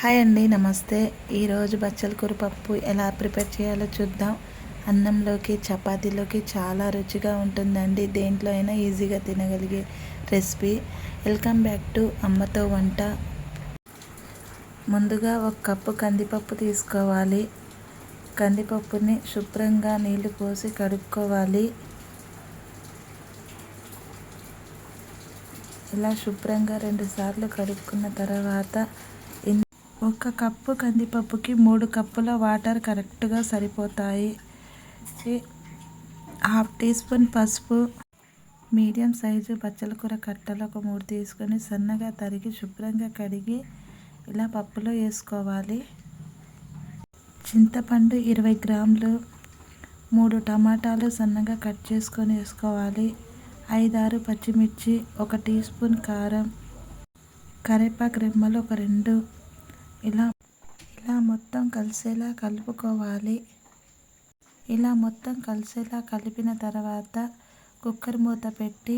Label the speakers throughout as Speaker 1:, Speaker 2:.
Speaker 1: Hi అండి, నమస్తే. ఈరోజు బచ్చల కూర పప్పు ఎలా ప్రిపేర్ చేయాలో చూద్దాం. అన్నంలోకి చపాతీలోకి చాలా రుచిగా ఉంటుందండి. దేంట్లో అయినా ఈజీగా తినగలిగే రెసిపీ. వెల్కమ్ బ్యాక్ టు అమ్మతో వంట. ముందుగా 1 కప్పు కందిపప్పు తీసుకోవాలి. కందిపప్పుని శుభ్రంగా నీళ్లు పోసి కడుక్కోవాలి. ఇలా శుభ్రంగా 2 సార్లు కడుక్కున్న తర్వాత 1 కప్పు కందిపప్పుకి 3 కప్పుల వాటర్ కరెక్ట్గా సరిపోతాయి. 1/2 టీ స్పూన్ పసుపు, మీడియం సైజు బచ్చల కూర కట్టలు ఒక 3 తీసుకొని సన్నగా తరిగి శుభ్రంగా కడిగి ఇలా పప్పులో వేసుకోవాలి. చింతపండు 20 గ్రాములు, 3 టమాటాలు సన్నగా కట్ చేసుకొని వేసుకోవాలి. 5-6 పచ్చిమిర్చి, 1 టీ స్పూన్ కారం, కరివేపాకు రెమ్మలు ఒక 2. ఇలా మొత్తం కలిసేలా కలుపుకోవాలి. ఇలా మొత్తం కలిసేలా కలిపిన తర్వాత కుక్కర్ మూత పెట్టి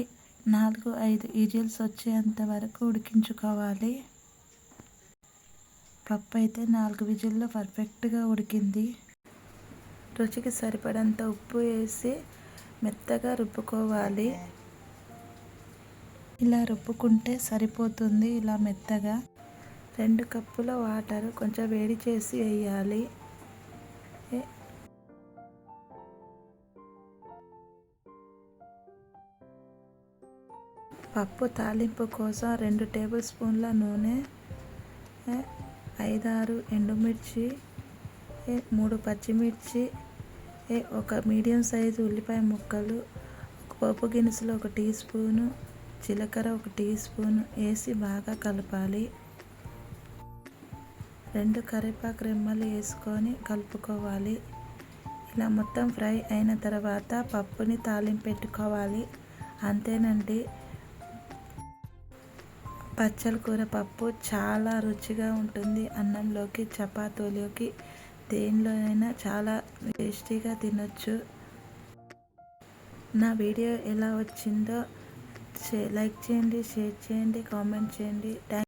Speaker 1: 4-5 విజిల్స్ వచ్చేంత వరకు ఉడికించుకోవాలి. పప్పు అయితే 4 విజిల్లో పర్ఫెక్ట్గా ఉడికింది. రుచికి సరిపడంత ఉప్పు వేసి మెత్తగా రుబ్బుకోవాలి. ఇలా రుబ్బుకుంటే సరిపోతుంది. ఇలా మెత్తగా 2 కప్పుల వాటర్ కొంచెం వేడి చేసి వేయాలి. పప్పు తాలింపు కోసం 2 టేబుల్ స్పూన్ల నూనె, 5-6 ఎండుమిర్చి, 3 పచ్చిమిర్చి, 1 మీడియం సైజు ఉల్లిపాయ ముక్కలు, పోపు దినుసులు 1 టీ స్పూను, జీలకర్ర 1 టీ స్పూను వేసి బాగా కలపాలి. 2 కరివేపాకు రెమ్మలు వేసుకొని కలుపుకోవాలి. ఇలా మొత్తం ఫ్రై అయిన తర్వాత పప్పుని తాలింపు పెట్టుకోవాలి. అంతేనండి, బచ్చల కూర పప్పు చాలా రుచిగా ఉంటుంది. అన్నంలోకి, చపాతీలోకి, దేనిలోనైనా చాలా టేస్టీగా తినొచ్చు. నా వీడియో ఎలా వచ్చిందో లైక్ చేయండి, షేర్ చేయండి, కామెంట్ చేయండి.